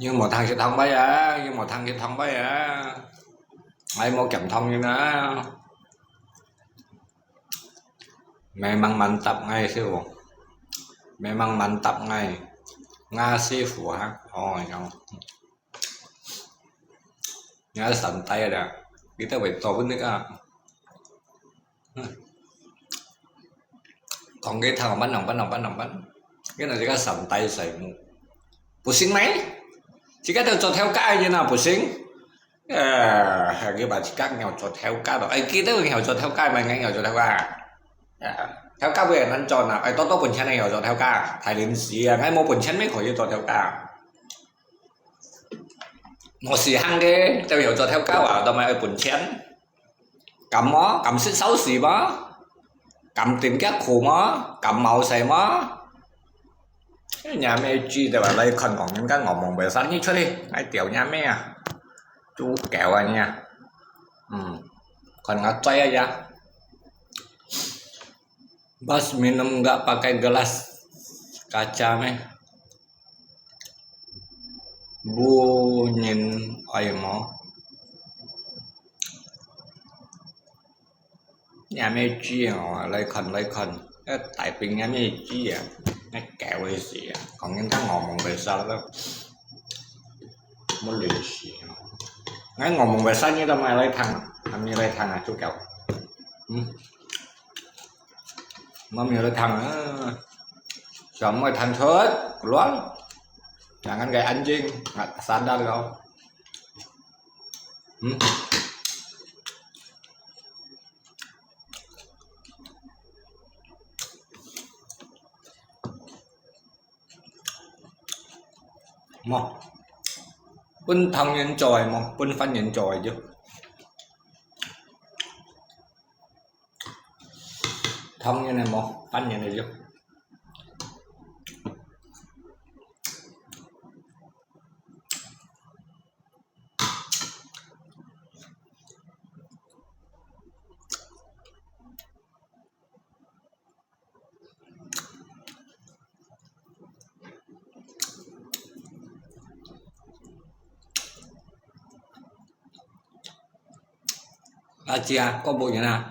Nhưng một thằng sẽ thông bây à, nhưng một thằng sẽ thông bây à, ai mau chậm thông như nó memang mantap ngay sư phụ, memang mantap ngay Nga sư phụ ha. Oh không, Nga santai ada, kita betul pun ka. Còn cái thằng bánh cái này chỉ có sầm tay sợi mu pusing mấy chỉ có theo cái như nào pusing cái bà chỉ các nghèo cho theo cái đó ấy kia tới nghèo cho theo cái mà nghèo cho theo cái theo cái về nên cho nào ấy tốt bình chân này nghèo cho theo cái thay đến gì ngay mua bình chân mấy khỏi cho theo cái một xì hăng cái tao hiểu cho theo cái vào tao mày bình chân cầm mó cầm xích xấu xì bó cầm tìm các khổ mó cầm màu xài mó nhà mẹ chi để bảo đây còn những cái ngọn mồng bể sắn như cho đi ai tiểu nhà mẹ à chú kẹo à nha còn ngắt chay aja bas minum nggak pakai gelas kaca meh bunyin oi mo nhà mẹ chi à lấy khẩn cái tại vì nhà mẹ chi à cái kẹo hay gì à còn những cái ngọn mồng bể sắn đó muốn lì xì ngay ngọn mồng bể sắn như tao mày lấy thằng làm như lấy thằng à chú kẹo mà mình lấy thằng á chọn mấy thằng thớt loát chẳng ăn cái anh chinh san ra được không mà bên thằng nhìn tròi mà bên phân nhìn tròi chứ thông như này một phân như này chứ chia có bộ như nào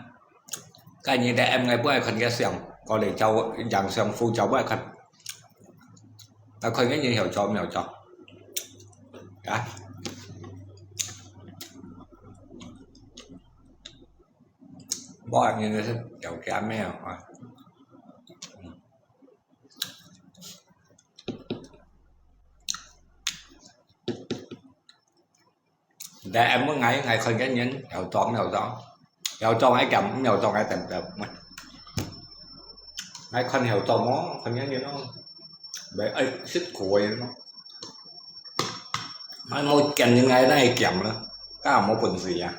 cái gì để em ngay bữa ai khẩn cái xem có để cháu chẳng xem phu cháu bữa khẩn ta khẩn cái gì hiểu cho mèo cho cả bỏ như thế cháu cá mèo để em mới ngày khẩn cái nhẫn hiểu cho ai cầm hiểu cho ai tầm mà ai khẩn hiểu cho nó khẩn cái như nó để ấy xích cùi nó ai mua kèm như ngày này kèm nữa các một quần gì à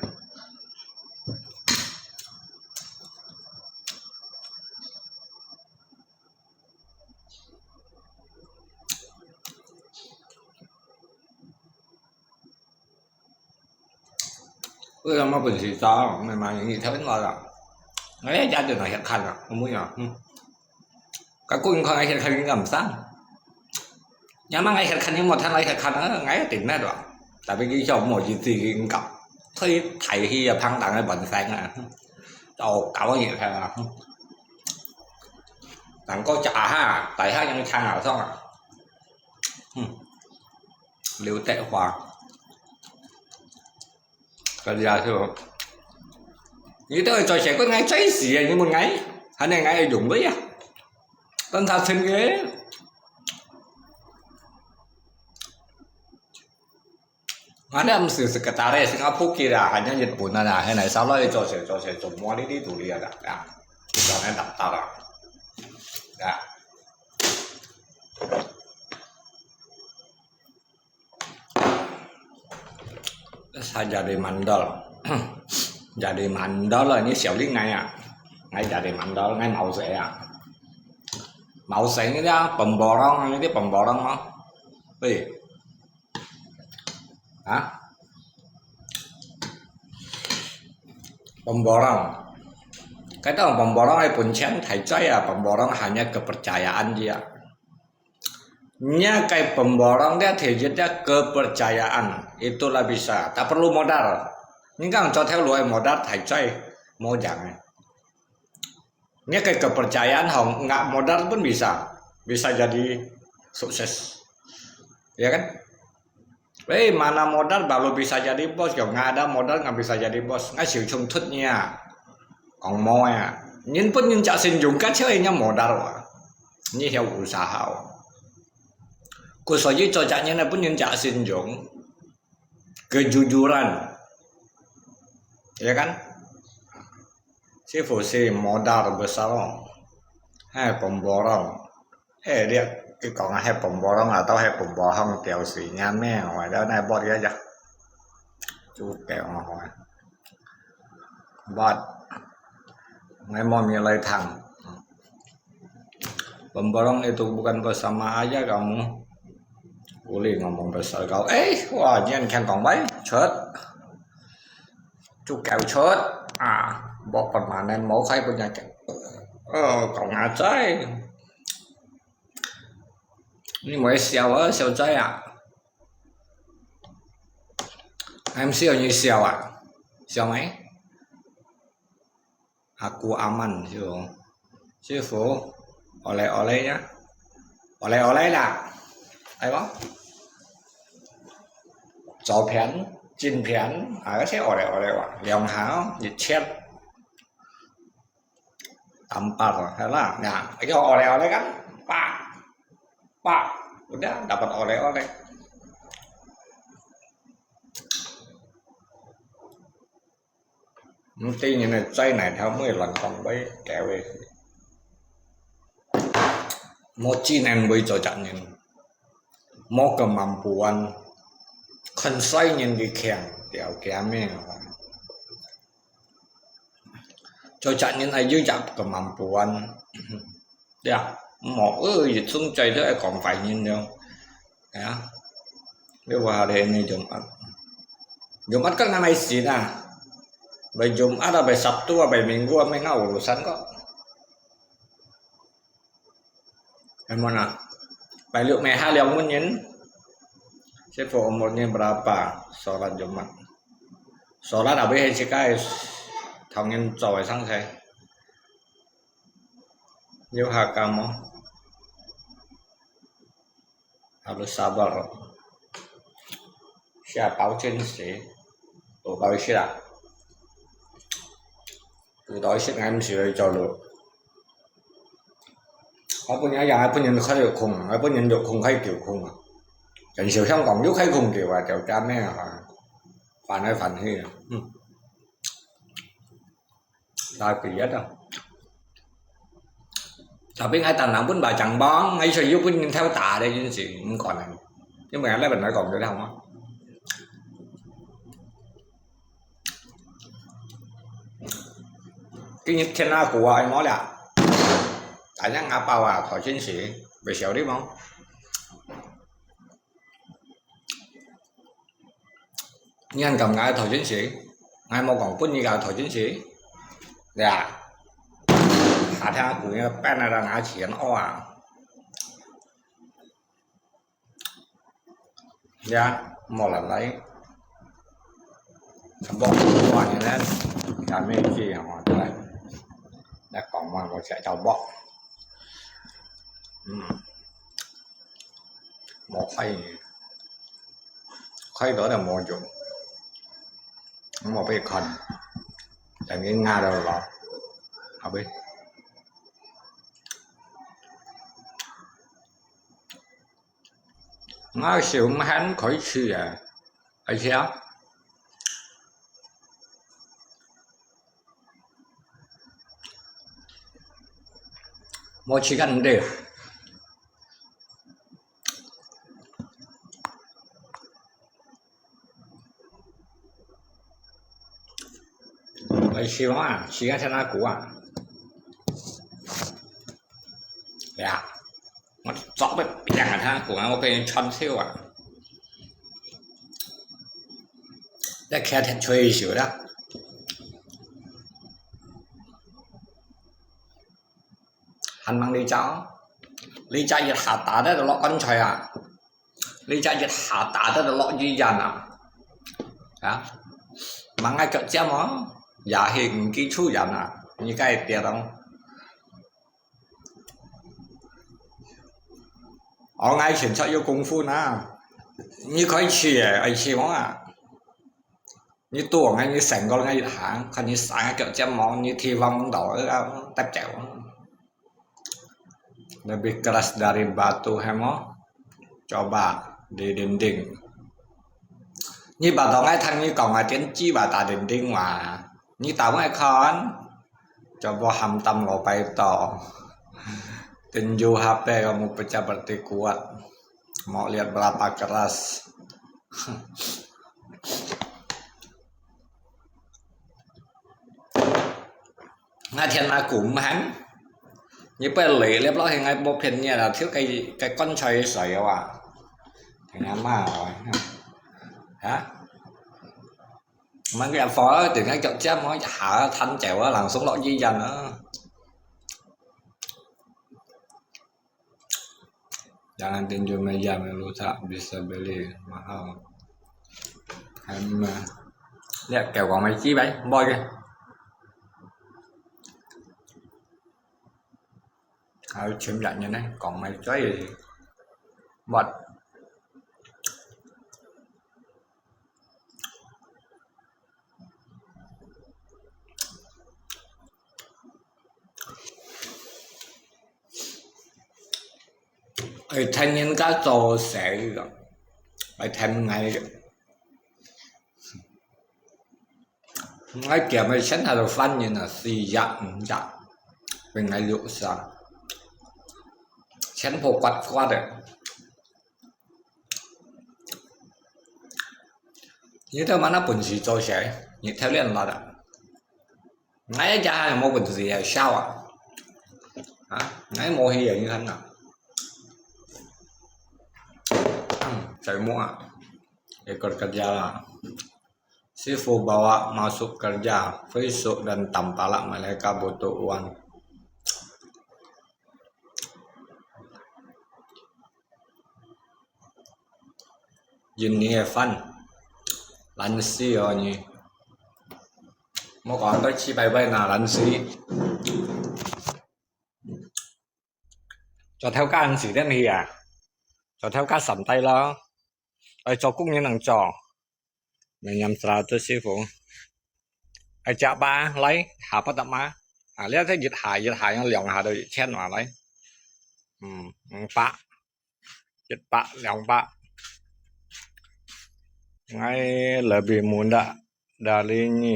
bây giờ mà bình xịt to mà những gì thấy ngon rồi ấy gia đình này hiện khăn à không muốn nhở cái cung không ai hiện khăn ngầm sáng nhà mang ai hiện khăn nhưng một thằng ai hiện khăn nó ngay tỉnh này rồi tại vì cái chồng một gì cặp thấy thầy khi phăng đằng cái bệnh phèn à đâu cậu gì thằng à đằng có trả ha tại hai nhân thằng nào xong à liều tệ hòa cái gì à thưa nghĩ tới trò trẻ có ngay cháy xì như một ngày hắn này ngay dùng đấy à tân thật xin ghế hắn em xử cái ta đây Singapore kia là hắn Nhật Bản là hay này sau đó trò trẻ dùng mua đi tủ đi à đã cho nên đặt tao là đã jadi mandor jadi mandor là như xẻo đến ngay à ngay jadi mandor ngay màu xẻ à màu xẻ như thế bầm bò đông như thế bầm bò đông không gì hả bầm bò đông cái đó bầm bò đông này pun chén thầy chơi à bầm bò đông hanya kepercayaan dia nya kai pemborong dia terjadi kepercayaan itulah bisa tak perlu modal nhưng kan cho theo lối modal thầy chơi mau jangan nya kai kepercayaan hong nggak modal pun bisa jadi sukses ya kan mana modal baru bisa jadi bos kalau nggak ada modal nggak bisa jadi bos nggak chịu chung thức nha còn moi nhưng pun nhưng chả sử dụng các chơi nya modal như theo usaha Kusoji cocoknya pun yang cak sinjung kejujuran, ya kan? Si Fusi modal besar, hai pemborong, dia còn hai pemborong atau hai pembohong kiểu gì nha mẹ ngoài đó này bọt ra chắc chú kẹo ngoài bọt ngay mau nilai thẳng pemborong itu bukan bersama aja kamu boleh ngomong besar kau wah jangan khen còn mấy chết chú kẹo chết bọt permanen mau khai punya còn ngã trái ini mới siêu trái em siêu như siêu siêu mấy aku aman siêu phố oleh nhá oleh là thấy không chó phén chín phén cái xe oleh lòng háo nhiệt chết tampar hay là cái oleh kan pak udah dapat oleh mesti như này chay này theo 10 lần còn với kéo về một chi nên bây giờ chặn nhìn một kemampuan kan xoay nhìn đi kèm kéo kèm cho chặn nhìn ai dưới chặt kemampuan ya một dịch xuống chơi đó còn phải nhìn đâu ya nếu vào đây này Jumat kan namanya Istina Bay Jumat bay Sabtu bay Minggu may nga urusan kok mana bay lượng mẹ hai liang menyin sepo umurnya berapa sholat Jumat sholat habis sekai thongin coy sang saya Yuha kamu harus sabar siapa tahu sih tổ báo sẽ là từ đó sẽ ngày mình sẽ cho được họ bây giờ ai bây giờ khai được khùng ai bây giờ được khùng khai kiểu khùng cảnh sự không còn giúp khai khùng kiểu và kiểu cha mẹ phản hay phản hi ta kỳ hết đâu tapi ngay tầm nào pun bà chẳng bón ngay sao giúp pun theo tà đây chứ gì không còn này nhưng mà lấy mình nói còn được không á cái như thế nào của anh nói là tại nhắc ngã bao khỏi chiến sĩ về xéo đi không nhưng anh cầm ngã thổi chiến sĩ ngay một còn phút như gà thổi chiến sĩ dạ hạ theo của như bên này là ngã chiến dạ một lần lấy bỏ qua như thế cả mấy gì họ tới đã còn mà sẽ cháu bọ một khay đó là một dụng một cái con tại vì nga đâu là họ biết nó chịu mà hắn khỏi chịu ai sao một chỉ cần đều ai siêu chỉ cần xem của dạ nó rõ với biển ha của nó cái chân siêu đã khai thật chơi sửa đó hắn mang đi cháu lý cha dịch hạ tả đó là lọ con trời à lý cha dịch hạ tả đó là lọ duy dàn à đó mà ngay cận chém nó giả hình kỹ chú dàn à như cái tiền không ở ngay chuyển cho yêu công phu nè như khói chì ấy chì món à như tuồng hay như sành con ngay hãng còn như sáng cận chém món như thi vong đỏ tép chèo lebih keras dari batu hemo coba di dinding như bà đó ngay thằng như còn ngoài tiến chi bà ta dinding mà như tao ngay con cho bo ham tâm ngồi bay tỏ tinju HP kamu pecah berarti kuat mau lihat berapa keras ngay thiên ma cũng hắn như bây lì lép ló thì ngay bộ phim như là thiếu cái con chơi sợi à thì ngắm mà rồi hả mấy cái phó từ cái chọn chết mới hạ thanh chèo làm xuống lọ di dần nữa jangan tinju meja merusak bisa beli mahal em lihat kèo còn mấy chí vậy boy kìa chim lạnh như này còn mấy cái gì bật thanh niên các trò sẽ phải thêm ngay kiểu mấy sách là phân như là xì dặn dặn về ngày liệu sao chén phô quạt qua đấy như thế mà nó buồn gì cho sẽ như theo liền là ngay cha là mua buồn gì hay sao à hả ngay mua hay như thế nào saya mua ikut kerja lah Sifu bawa masuk kerja besok dan tampaklah mereka butuh uang Juni Evan Lansi nhỉ một còn tới chi bài bài là Lansi cho theo các anh xử đến gì à cho theo các sắm tay lo cho cũng như thằng trò mình nhầm sao tôi sư phụ chả ba lấy hạ bắt tập má lấy cái dịch hại nó liều hạ được chen mà lấy ba dịch ba liều ba ngay lebih muda dari ini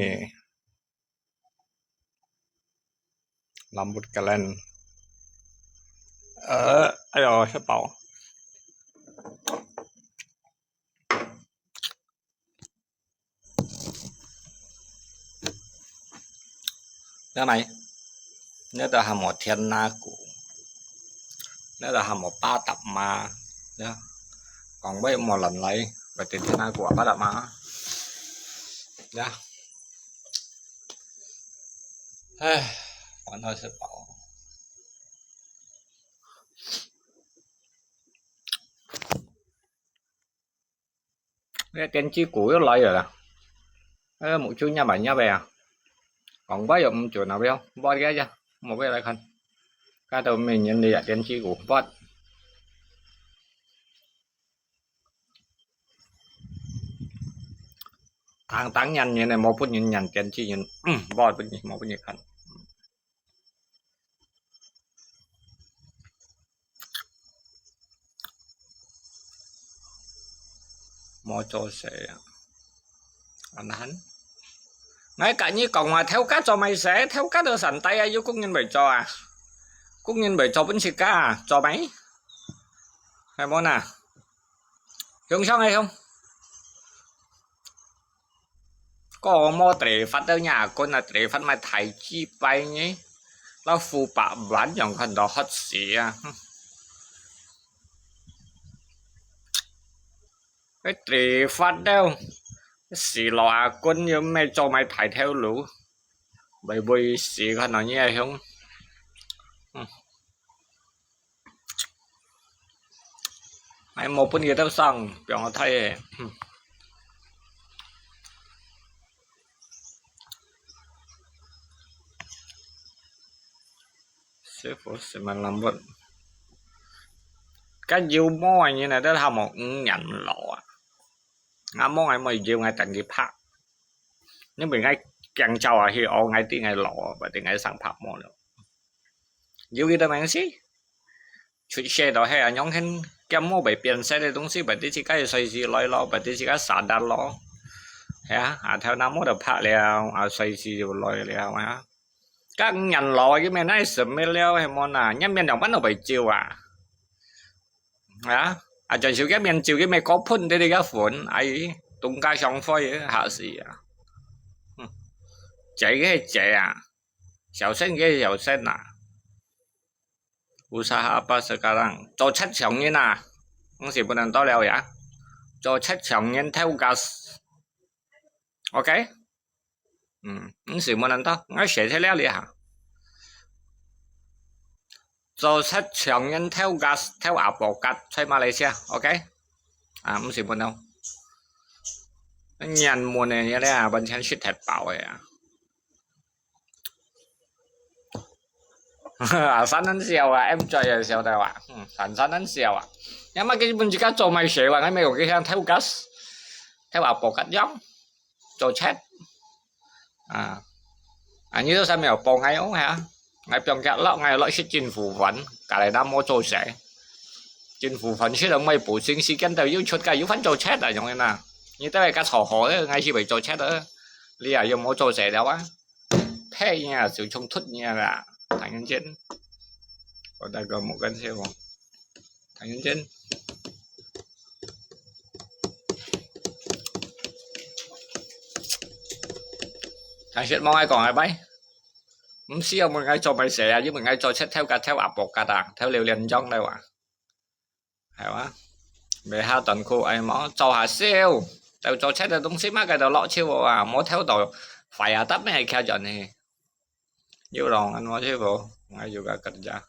rambut kalian ayo sepau cái này nếu ta làm một thiên na cũ nếu ta làm một ba tập mà nhá còn với một lần lấy về tiền thiên na của ba tập mà nhá còn hơi sẽ bảo cái tiền chi cũ nó lấy rồi là một chú nhà bảy nhà bè còn bao giờ chỗ nào biết không bót cái chưa một cái lại khăn cái đầu mình nhận đi ở tiền chi của bót thằng tăng nhanh như này một phút nhìn nhận tiền chi nhìn bót bên gì một cái khăn mua cho sẽ anh hắn ngay cả như còn mà theo cá cho mày sẽ theo cá đưa sẵn tay vô cũng nhìn bày cho à cũng nhìn bày cho bánh xịt cá à cho mấy hay món à dùng xong hay không có mua trẻ phát ở nhà con là trẻ phát mà thầy chi bay nhé nó phụ bạ bán dòng phần đó hết xỉ à cái trẻ phát đâu xì lò à quân như mày cho mày thải theo lũ bởi vì xì con nó như vậy không ai một pun kita sang piang thai sư phụ sẽ mà làm vật cái diêu môi như này đó là một nhận lộ ngã món ai mày diêu ngay tận cái phát nhưng mình ngay càng trâu à thì ở ngay tí ngay lộ và tí ngay sang phát món được diêu cái đó mang xí出xe到係啊，樣輕咁我被變曬嘅東西，或者自己隨時來咯，或者自己殺得咯，係啊，啊條南我就拍了，啊隨時就來了啊。các nhân loại cái men này sớm mới leo hay món à, nhân men nào bắt đầu bị chiều à, à, à cho cái men chiều cái men có phun để đi cái phun, ai tung cái sòng phơi hạ gì à, chạy cái chạy à,小聲cái小聲啊。usaha apa sekarang? Cho chất trọng nhân à? Không gì buồn to leo vậy? Cho chất trọng nhân theo gas. Ok? Không gì buồn to. Ngay sẽ thế leo đi hả? Cho chất trọng nhân theo gas, theo áp bộ cắt, xoay Malaysia. Ok? À, không gì buồn đâu. Nhân mùa này như thế à, bên trên shit thật bảo vậy à. Sản hắn xèo à, em chơi là xèo đâu à, sản hắn xèo à, nhưng mà cái bên chỉ có做咪xèo à, cái mấy cái hàng theo gas, theo áp bộ cắt giống,做 chat, như thế sao mày ở bộ ngay ống hả, ngay trong cái lọ ngay lọ sẽ chính phủ phấn, cả này đang mua做sẽ, chính phủ phấn sẽ là mấy bộ sinh sĩ kiến đều yêu chuột cả yêu phấn做 chat à, giống như nào, như thế này cái sổ hồ đấy, ngay khi bị做 chat đó, lý à yêu mua做sẽ đâu á, thế nha, sự冲突nha là thành nhân trên có ta còn một cân xe không thành nhân trên thành chuyện mong ai còn ai bay không siêu một ngày cho mày xẻ với một ngày cho xét theo cả theo áp bộ cả đảng theo liều liền trong đây à hay quá về hai tuần khu ai mó cho hà siêu tao cho xét là东西mà cái đầu lọ chiêu à mó theo đầu phải à tấp mấy hay kêu chọn này nhiều lòng anh mó chiêu bộ ngay juga kerja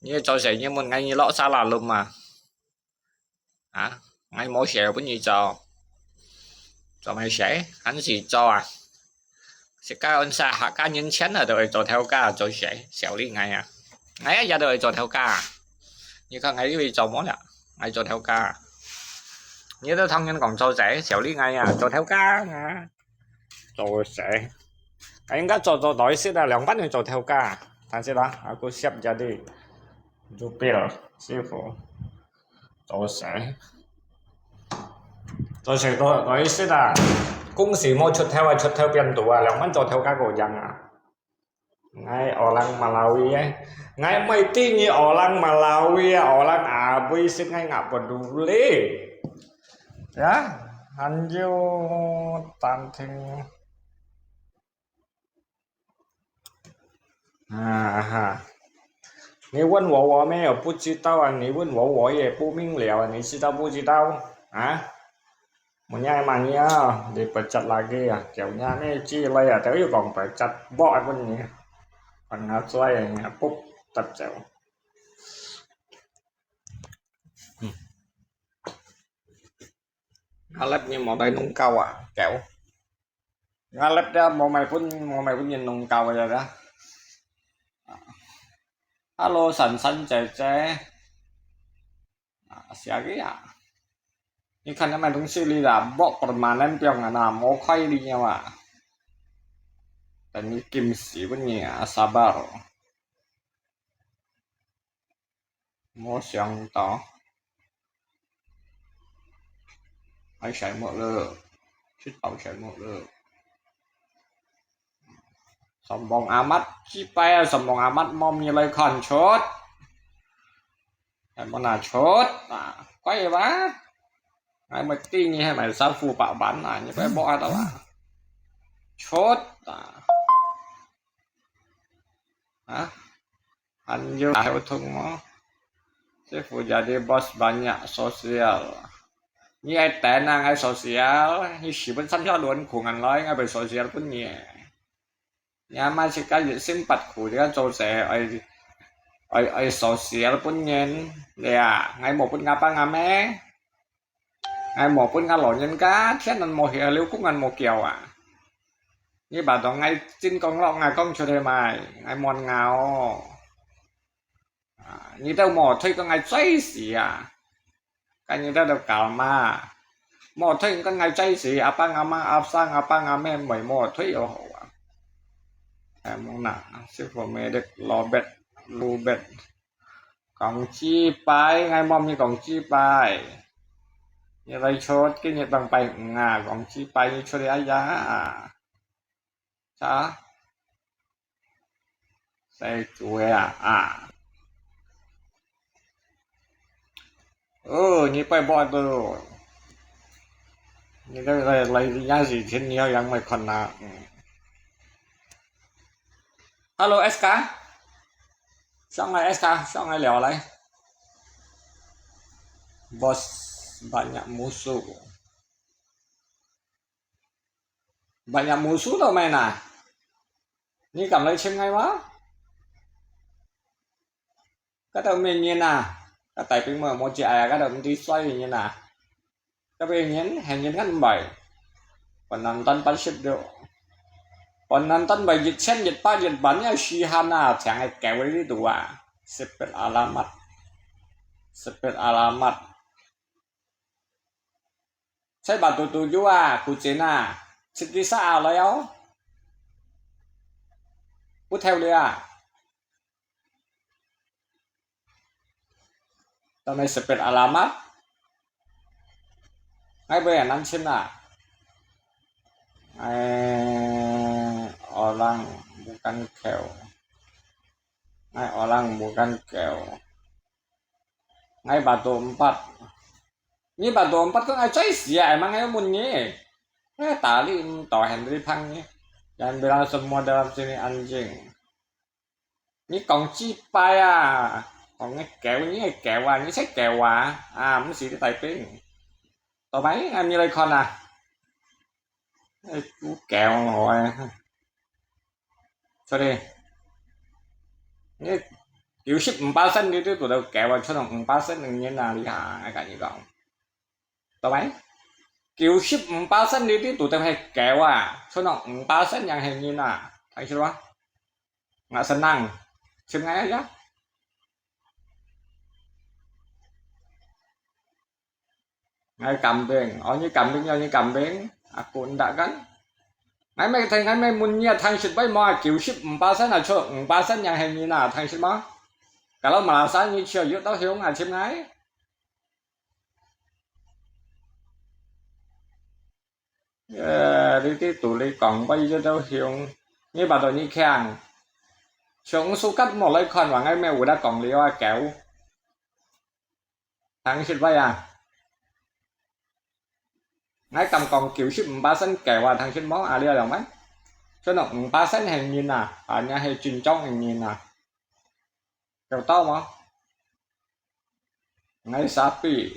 như cho sẽ như một ngày như lọ xa là luôn mà hả ngay mỗi sẽ cũng như cho mày sẽ hắn gì cho à sẽ các anh xa hạ cá nhân chén ở đời cho theo ca cho sẽ xẻo đi ngay à ngay ra đời cho theo ca như các ngày đi cho món ạ ngay cho theo ca như tôi thân nhân còn cho sẽ xẻo đi ngay à cho theo ca cho sẽ anh đã cho đổi xí là两班人做跳架，但是啦，aku siap jadi jupil sư phụ做sẽ đổi xí là公司冇出theo邊度啊，兩班做跳架個人啊，ngay orang Malawi ấy, ngay mấy tí như orang Malawi, orang Abu sih ngay nggak peduli, ya, lanjut tanding.你问我没有不知道啊，你问我也不明了，你知道不知道啊？Punya emangnya dipecat lagi ya, jauhnya nih cilai ya, tapi còn pecat bọ pun nih, còn ngáp xoay ya, púp tập chéo. Ngalep như một đây nung câu à, kẹo. Ngalep ra một mày pun nhìn nung câu rồi đó. Hello 神神姐姐，siapa ya? Ini kan namanya fungsi lidah bok permanen piang ana mau kai linya wa. Dan ini kim si punya sabar. Mau siang to. Ai sai một lơ. Chút tàu sai một lơ. Sombong amat cipai sombong amat mom như lời còn chốt. Em là chốt. Quay bá. Ai mà tin như hay mà sao phù bạo bắn à như vậy bỏ đó là chốt hả anh vô lại thùng nó sư phụ jadi bos banyak sosial như ai tệ năng ai sosial như chỉ bên sắm cho luôn của ngành nói ngay về sosial pun nhẹ nhà mai chỉ cái gì xin bật của cái chỗ sẽ ai ai sổ xỉa pun nhân nè ngày một pun ngapa ngà mé ngày một pun ngà lỗ nhân cá thiết ăn một hiểu liu cũng ăn một kiểu à như bà đó ngày chín con lọ ngày con cho đây mày ngày mòn ngào như đâu mò thấy có ngày cháy xỉ à cái như đâu cả mà mò thấy có ngày cháy xỉ apa ngama apa apa ngame mày mò thấy ở hậu em mong nè sư phụ mẹ được lò bẹt lu bẹt còn chi bài ngày mong như còn chi bài như đây chốt cái nhiệt bằng bài ngà còn chi bài như cho đấy giá à sao đây chuối à như bài bỏ đồ như đây là lấy giá gì thiên nhiều yang mày còn là hello SK xong này SK xong này lẻo lấy boss banyak musuh đâu mày nè như cảm lấy chim ngay quá cái đầu mình như nè cái tay mình mở một chạy cái đầu mình đi xoay như nè cái bên nhấn hàng nhấn ngắn bảy còn nonton pas được còn nonton bảy dịch sen dịch ba dịch bắn ya Shihana chẳng ai kéo đi tụ à sepet alamat saya batu tujuh kucina sedih sao lấy áo bút theo đi tao này sepet alamat ngay bây giờ năm xin orang bukan keo orang bukan keo ngay batu 4 ini batu 4 kok nggak coy sih ya emang munyi tali toh Henry Pang nih jangan bilang semua dalam sini anjing ini kongci pa ya kongnya kéo ini sách kéo mới xí cái tài pin tao máy em như đây con chú kéo rồi cho đi như kiểu ship 3 cent đi tụi tao kéo vào cho nó 3 cent như nào đi hả cả như vậy tao máy kiểu ship 3 cent đi tụi tao hay kéo cho nó 3 cent yang hình như nào thấy chưa nggak senang xem ngay aja ngay cầm bên như cầm bên aku enggak kan ngay mày muốn nhia thằng ship bay mà kiểu ship 3 cent là cho 3 cent yang hình như nào thằng ship mà kalau merasa như chiều giữa tao hiểu ngài xem ngay đi cái tụi đi còn bây giờ tao hiểu như bà tôi như khen chúng số cắt một lấy con và ngay mẹ đã còn liêu kéo thằng ship bay ngay cầm còn kiểu ship 3 cent kéo thằng ship món liêu đâu mấy cho nó 3 cent hình như nào ở nhà hay truyền trong hình như nào kéo tao mà ngay sapi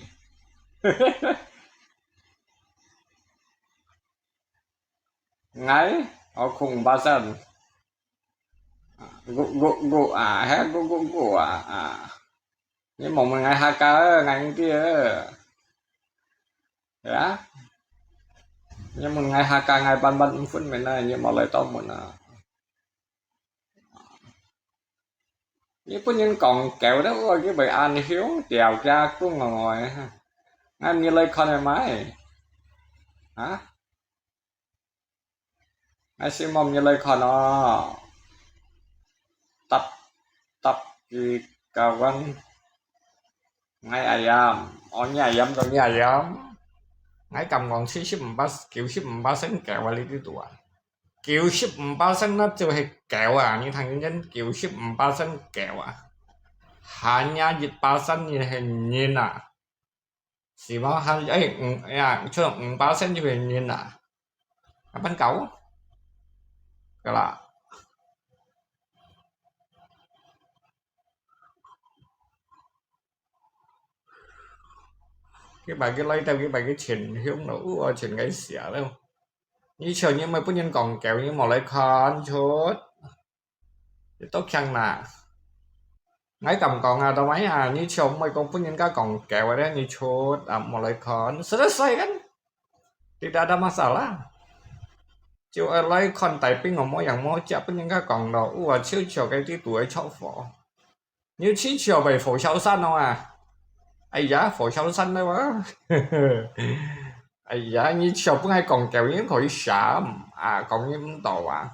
ngay ở khung 3 cent gụ hết gụ nhưng mà ngày 2 ca ngày kia đó nhưng mà ngày 2 ca ngày ban phun mình này nhưng mà lại to mình như có những còn kẹo đó cái bài ăn hiếu trèo ra cũng ngồi ngay như lấy con này máy hả ngay xin mong như lấy con nó tập thì kawan ngay ayam nhà ayam rồi nhà ayam ngay cầm còn ship 3 kiểu ship 3 cent kẹo vào đi tụi kiểu ship 3 cent nó chưa hay kẹo như thằng nhân kiểu ship 3 cent kẹo hanya dịch 3 cent như hình như chỉ mà hai ấy cho 3 cent như hình như bánh cẩu cái là cái bài cái lấy tao cái bài cái chuyện hiếm nấu chuyện cái xỉa đâu như chờ như mấy bữa nhân còn kéo như một lấy con chốt tốt chăng ngay cầm còn đâu mấy như chồng mấy con punya ka còn kẹo ada như chốt mulai kon selesai kan, tidak ada masalah. Chiều lấy con typing ngomong yang mau chấp punya ka còn đâu, chiều chiều cái tí tuổi chọc phổ, như chiều chiều về phổ sáu san đâu ai giá phổ sáu san đấy quá. Ai giá như chiều cũng hay còn kẹo những khỏi sạm còn những tàu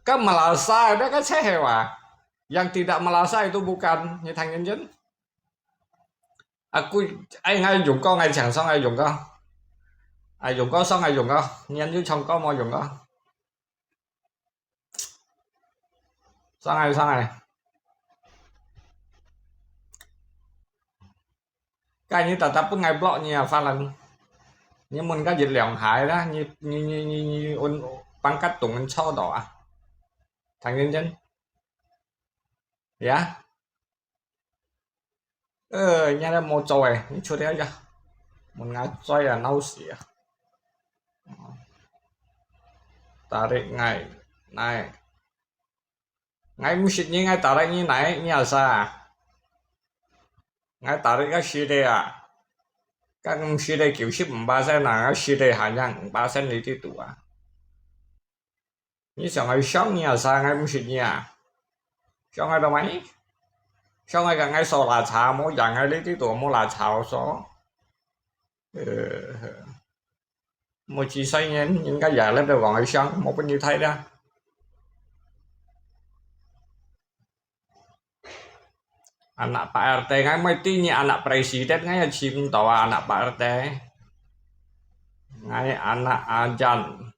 cái Malaysia đó cái xe heo yang tidak Malaysia itu bukan như thằng nhân dân. Aku anh hay dùng con ai chẳng xong ai dùng con, ai dùng con xong ai dùng con, nhân dưới trong có mua dùng con, xong ai cái như ta cũng ngày blog như pha lần như mình cái dịch liệu hại đó như bằng cách tụng cho đỏ thằng nhân dân, dạ nhà đó mua trôi những chỗ đấy ra một ngày trôi là nấu xỉa ta đây ngày này ngày muốn xịt như ngày ta đây như này như là sao ngày ta đây cái xịt đây các xịt đây kiểu xịt 3% là cái xịt đây hạt nhân 3% lý tí tụ như sao ngày sáng như là sao ngày muốn xịt như sáng ngày đâu mấy sáng ngày cả ngày sau là chả mỗi dạng ngày lý tí tụ mỗi là chảo số một chỉ xây những cái giả lên được gọi sáng một bên như thấy đó anak Pak RT ngay mấy tí như anak presiden ngay là chim tàu anak Pak RT ngay anak Ajan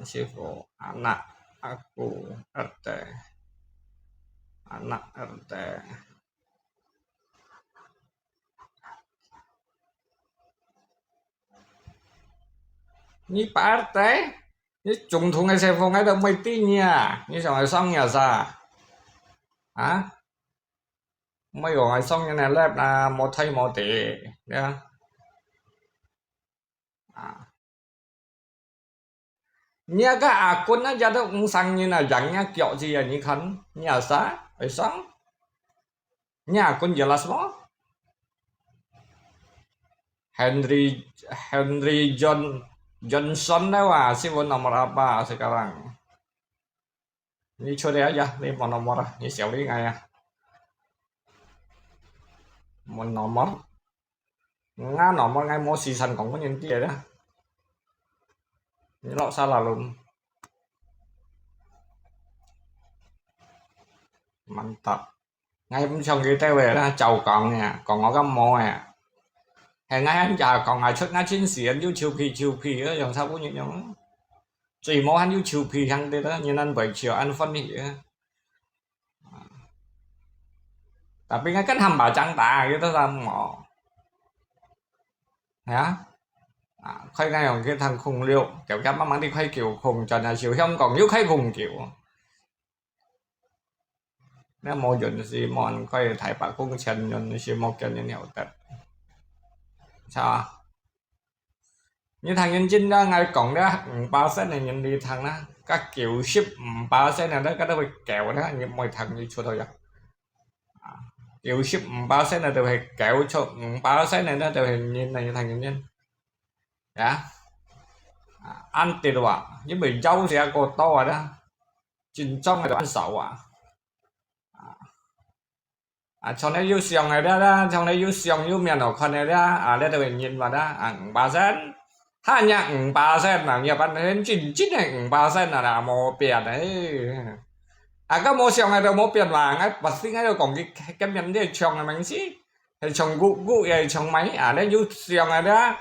sifu anak aku RT anak RT như Pak RT như trùng thùng ngay xe phong ngay đâu mấy tí nha như sao ngày xong nhà sao mấy gọi ngày xong như này lép là một thay một tỷ nha nhà cái akun nó ra đó cũng sang như là dạng nhà kiểu gì như khánh nhà xã phải sáng nhà akun jelas semua Henry Johnson đó siapa nomor apa sekarang ini coba aja ini mau nomor ini siapa ini mau nomor ngay mau season còn có những kia đó những lọ sao là luôn mantap ngay trong cái tay về đó chầu còn nè còn có găm mò nè hay ngay anh chào còn ngày trước ngay trên xỉn chiều phi đó dòng sao có những nhóm chỉ mò anh chiều phi hàng đây đó như anh bảy chiều anh phân thì tapi ngay kan hamba canta gitu sama hả khoai ngay còn cái thằng khùng liệu kiểu các mang đi khoai kiểu khùng trần là chiều không còn nhúc khoai khùng kiểu nếu mua chuẩn gì mòn coi thải bạc cũng chân chuẩn gì một chân như nhiều tật sao như thằng nhân chinh đó ngay cổng đó 3% này nhìn đi thằng đó các kiểu ship 3% này đó cái đó bị kẹo đó như mọi thằng như chỗ thôi vậy kiểu ship 3% này đều phải kéo cho 3% này nó đều hình như này thằng nhân dạ ăn tiền rồi nhưng bị dâu thì có to rồi đó chính trong này ăn xấu trong này yêu xiong này đó trong này yêu xiong yêu miền ở con này đó đây đều nhìn vào đó 3% hai nhạc 3% là nhiều bạn đến chính này 3% là một tiền đấy cái mua xiong này đâu mua tiền mà ngay bật sinh ngay đâu còn cái miếng đây trồng là mình xí trồng gu này trồng máy đây yêu xiong này đó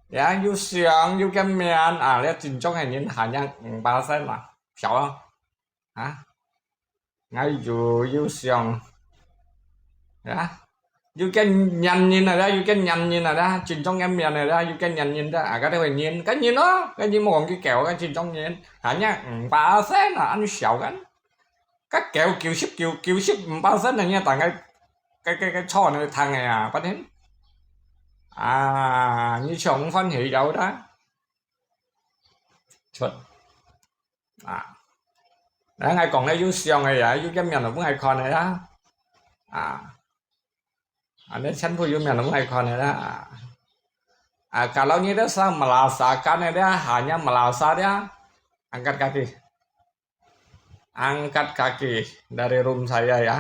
dạ yêu xiong yêu cái miếng đây chính trong này nhìn hai nhạc 3% là xấu không ngay yêu xiong đó you can nhanh nhìn này đó you can nhanh nhìn này đó trình trong em miền này đó you can nhanh nhìn đó cái đây mình nhìn cái nhìn nó cái nhìn một cái kẹo cái trình trong nhìn hả nhá 3% là anh xạo các kẹo kiểu ship 3% này nha tại cái cho này thằng này bắt đến như chồng phân hỷ đâu đó chuẩn Đấy, ngay còn lấy siang này ya, jam yang nó ngay còn này đó. Ini kan punya yang ngay còn này đó. Kalau ini dia melasakan dia hanya melasa dia angkat kaki. Angkat kaki dari room saya ya.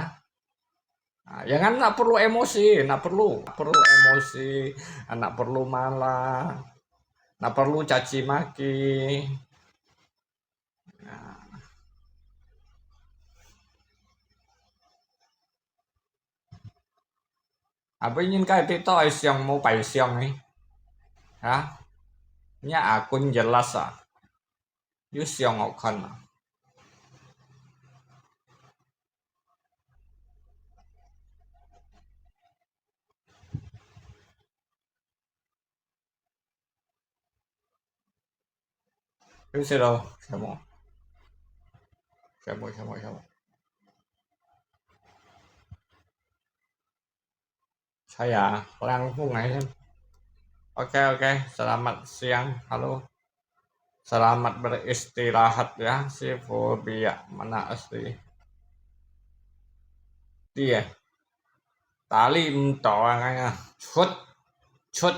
Jangan nak perlu emosi, nak perlu emosi, nak perlu marah, nak perlu caci maki. Apa ingin kau itu siang mau pai siang ni? Hả? Nya akun jelas you siang akan. You đâu? Siamo. Saya langsung aja. Oke, selamat siang. Halo. Selamat beristirahat ya, si fobia mana asli. Dia. Tali mentol ngay chốt